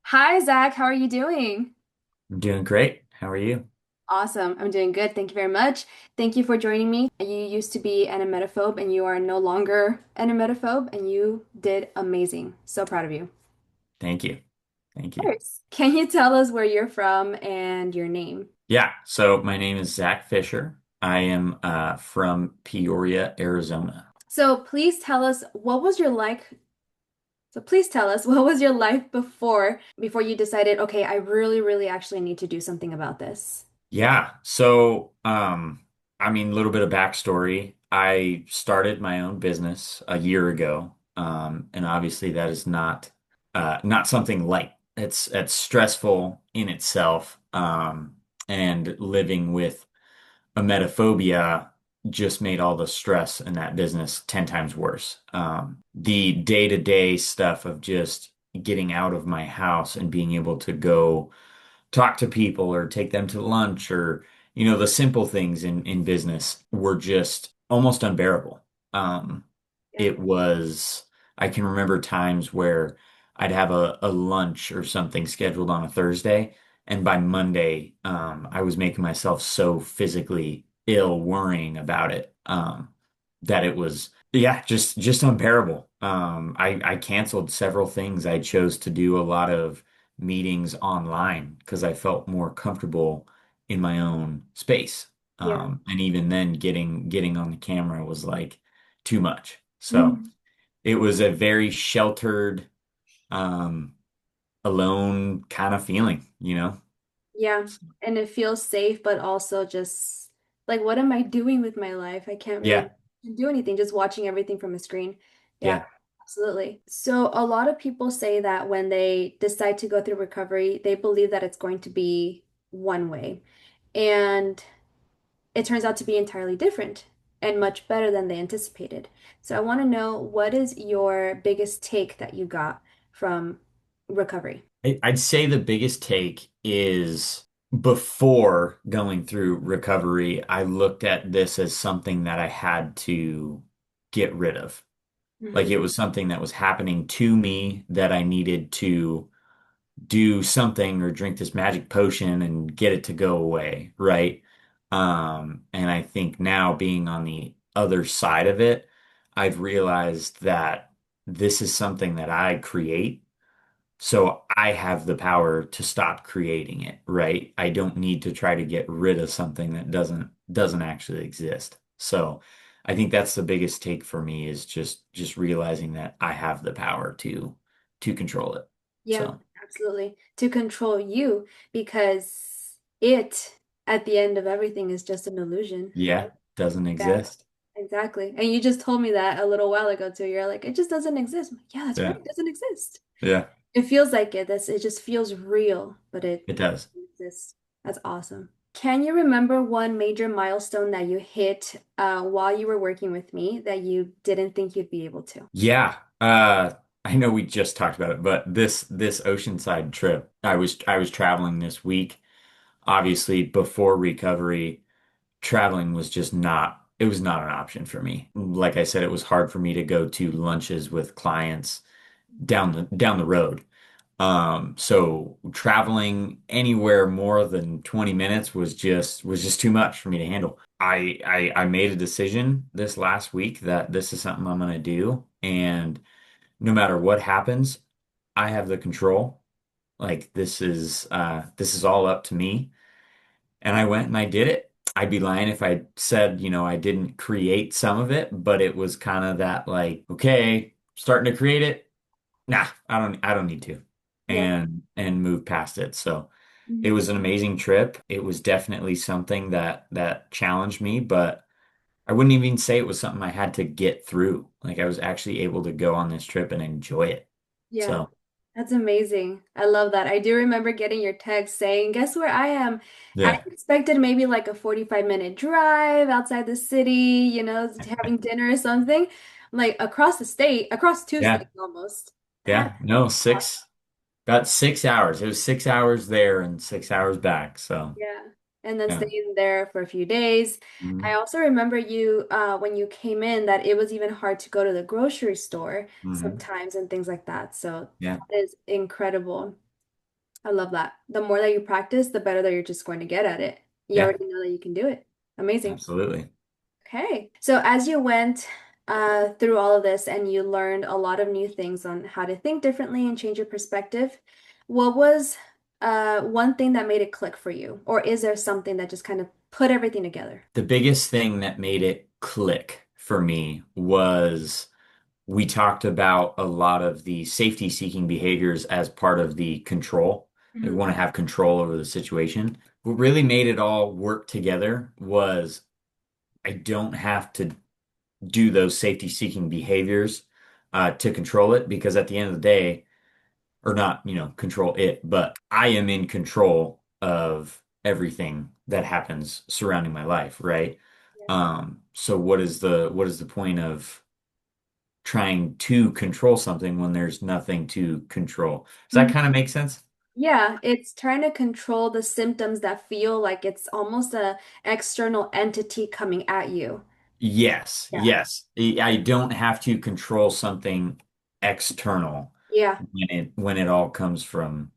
Hi, Zach. How are you doing? I'm doing great. How are you? Awesome. I'm doing good. Thank you very much. Thank you for joining me. You used to be an emetophobe and you are no longer an emetophobe, and you did amazing. So proud of you. Thank you. Thank Of you. course. Can you tell us where you're from and your name? Yeah, so my name is Zach Fisher. I am from Peoria, Arizona. So please tell us what was your like so please tell us what was your life before you decided, okay, I really, really actually need to do something about this. Yeah, I mean, a little bit of backstory. I started my own business a year ago, and obviously that is not something light. It's stressful in itself, and living with emetophobia just made all the stress in that business 10 times worse. The day-to-day stuff of just getting out of my house and being able to go talk to people or take them to lunch or, the simple things in business were just almost unbearable. Um, Yeah. it was, I can remember times where I'd have a lunch or something scheduled on a Thursday, and by Monday, I was making myself so physically ill worrying about it, that it was, yeah, just unbearable. I canceled several things. I chose to do a lot of meetings online because I felt more comfortable in my own space. Yeah. And even then, getting on the camera was like too much. So Mhm. it was a very sheltered, um, alone kind of feeling. Yeah, and it feels safe, but also just like, what am I doing with my life? I can't Yeah, really do anything, just watching everything from a screen. Yeah, yeah. absolutely. So, a lot of people say that when they decide to go through recovery, they believe that it's going to be one way. And it turns out to be entirely different and much better than they anticipated. So, I want to know, what is your biggest take that you got from recovery? I'd say the biggest take is before going through recovery, I looked at this as something that I had to get rid of. Like Hmm. it was something that was happening to me that I needed to do something or drink this magic potion and get it to go away, right? And I think now being on the other side of it, I've realized that this is something that I create. So I have the power to stop creating it, right? I don't need to try to get rid of something that doesn't actually exist. So I think that's the biggest take for me is just realizing that I have the power to control it. Yeah, So absolutely. To control you, because it, at the end of everything, is just an illusion, yeah, right? doesn't Yeah, exist. exactly. And you just told me that a little while ago too. You're like, it just doesn't exist. I'm like, yeah, that's right. Yeah. It doesn't exist. Yeah, It feels like it. It just feels real, but it it does. doesn't exist. That's awesome. Can you remember one major milestone that you hit while you were working with me that you didn't think you'd be able to? Yeah. I know we just talked about it, but this oceanside trip, I was traveling this week. Obviously, before recovery, traveling was just not, it was not an option for me. Like I said, it was hard for me to go to lunches with clients down the road. So traveling anywhere more than 20 minutes was just too much for me to handle. I made a decision this last week that this is something I'm gonna do, and no matter what happens, I have the control. Like this is all up to me. And I went and I did it. I'd be lying if I said, I didn't create some of it, but it was kind of that like, okay, starting to create it. Nah, I don't need to. Yeah. And move past it. So it Mhm. was an amazing trip. It was definitely something that challenged me, but I wouldn't even say it was something I had to get through. Like I was actually able to go on this trip and enjoy it. Yeah, So that's amazing. I love that. I do remember getting your text saying, guess where I am? I yeah, expected maybe like a 45-minute drive outside the city, having dinner or something. Like across the state, across two yeah, states almost. That yeah. No, is awesome. about 6 hours. It was 6 hours there and 6 hours back. So Yeah. And then yeah. staying there for a few days. I Hmm. also remember you when you came in that it was even hard to go to the grocery store Hmm. sometimes and things like that. So Yeah. that is incredible. I love that. The more that you practice, the better that you're just going to get at it. You Yeah, already know that you can do it. Amazing. absolutely. Okay. So as you went through all of this and you learned a lot of new things on how to think differently and change your perspective, what was one thing that made it click for you? Or is there something that just kind of put everything together? The biggest thing that made it click for me was we talked about a lot of the safety seeking behaviors as part of the control. They Mhm. want to have control over the situation. What really made it all work together was I don't have to do those safety seeking behaviors to control it because at the end of the day, or not, control it, but I am in control of everything that happens surrounding my life, right? Yeah. So what is the point of trying to control something when there's nothing to control? Does that Mhm. kind of make sense? Yeah, it's trying to control the symptoms that feel like it's almost a external entity coming at you. Yes, Yeah. yes. I don't have to control something external Yeah. when it all comes from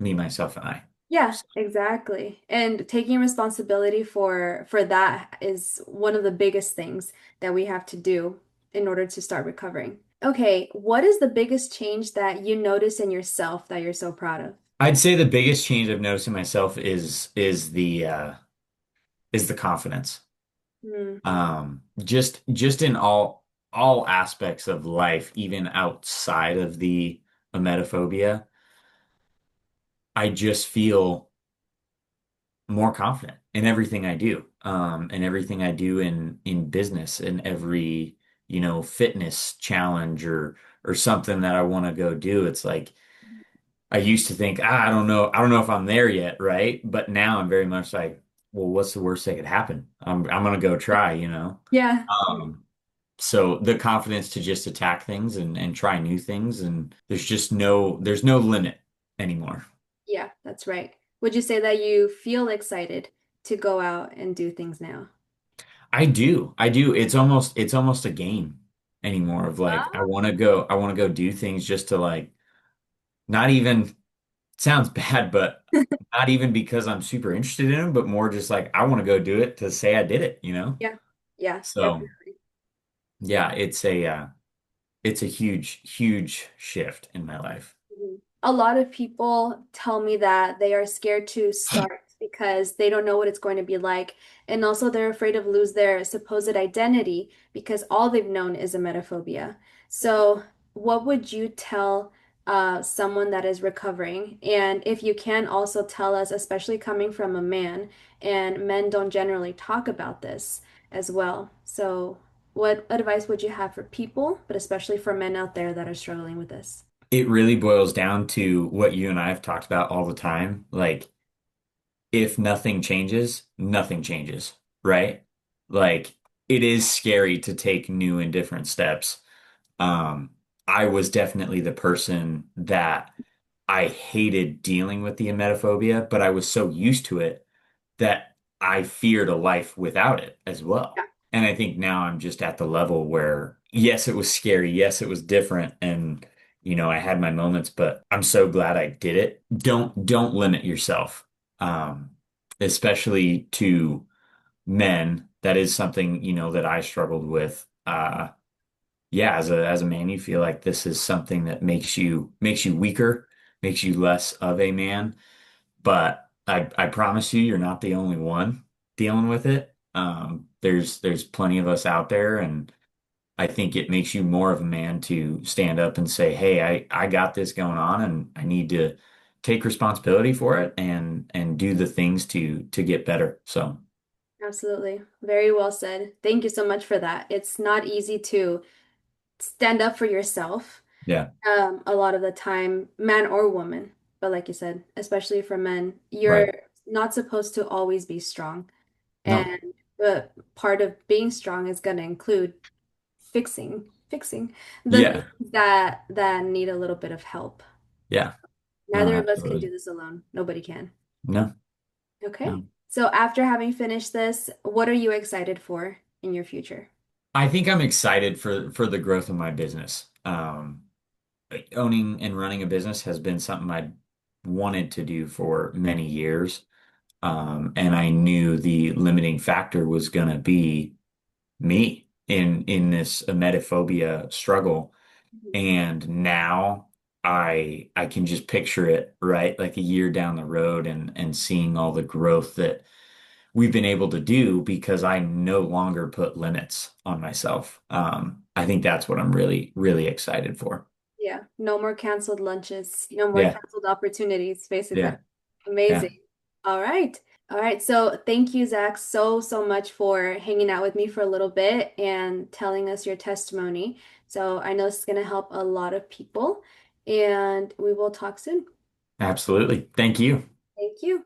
me, myself, and I. Yeah, So exactly. And taking responsibility for that is one of the biggest things that we have to do in order to start recovering. Okay, what is the biggest change that you notice in yourself that you're so proud of? I'd say the biggest change I've noticed in myself is the confidence. Hmm. Just in all aspects of life, even outside of the emetophobia, I just feel more confident in everything I do. And everything I do in business and every, fitness challenge or something that I want to go do. It's like I used to think, I don't know if I'm there yet, right? But now I'm very much like, well, what's the worst that could happen? I'm gonna go try. Yeah. Um, so the confidence to just attack things and try new things, and there's no limit anymore. Yeah, that's right. Would you say that you feel excited to go out and do things now? I do. It's almost a game anymore of like Ah. I want to go do things just to like not even sounds bad, but not even because I'm super interested in them, but more just like I want to go do it to say I did it. Yeah. Yeah, So definitely. yeah, it's a huge, huge shift in my life. Mhm. A lot of people tell me that they are scared to start because they don't know what it's going to be like. And also they're afraid of lose their supposed identity because all they've known is emetophobia. So what would you tell someone that is recovering? And if you can also tell us, especially coming from a man, and men don't generally talk about this as well. So what advice would you have for people, but especially for men out there that are struggling with this? It really boils down to what you and I have talked about all the time. Like, if nothing changes, nothing changes, right? Like, it is scary to take new and different steps. Um, I was definitely the person that I hated dealing with the emetophobia, but I was so used to it that I feared a life without it as well. And I think now I'm just at the level where, yes, it was scary. Yes, it was different. And, I had my moments, but I'm so glad I did it. Don't limit yourself. Um, Especially to men. That is something, that I struggled with. Yeah, as a man, you feel like this is something that makes you weaker, makes you less of a man. But I promise you, you're not the only one dealing with it. There's plenty of us out there, and I think it makes you more of a man to stand up and say, "Hey, I got this going on, and I need to take responsibility for it and do the things to get better." So, Absolutely. Very well said. Thank you so much for that. It's not easy to stand up for yourself, yeah, a lot of the time, man or woman. But like you said, especially for men, you're right. not supposed to always be strong. No, And the part of being strong is going to include fixing the yeah, things that need a little bit of help. yeah, no, Neither of us can do absolutely. this alone. Nobody can. No, Okay. no. So after having finished this, what are you excited for in your future? I think I'm excited for the growth of my business. Owning and running a business has been something wanted to do for many years. And I knew the limiting factor was going to be me in this emetophobia struggle. Mhm. And now I can just picture it, right? Like a year down the road and seeing all the growth that we've been able to do because I no longer put limits on myself. I think that's what I'm really, really excited for. Yeah, no more canceled lunches, no more Yeah, canceled opportunities, basically. yeah, Amazing. yeah. All right. All right. So thank you, Zach, so much for hanging out with me for a little bit and telling us your testimony. So I know it's going to help a lot of people, and we will talk soon. Absolutely. Thank you. Thank you.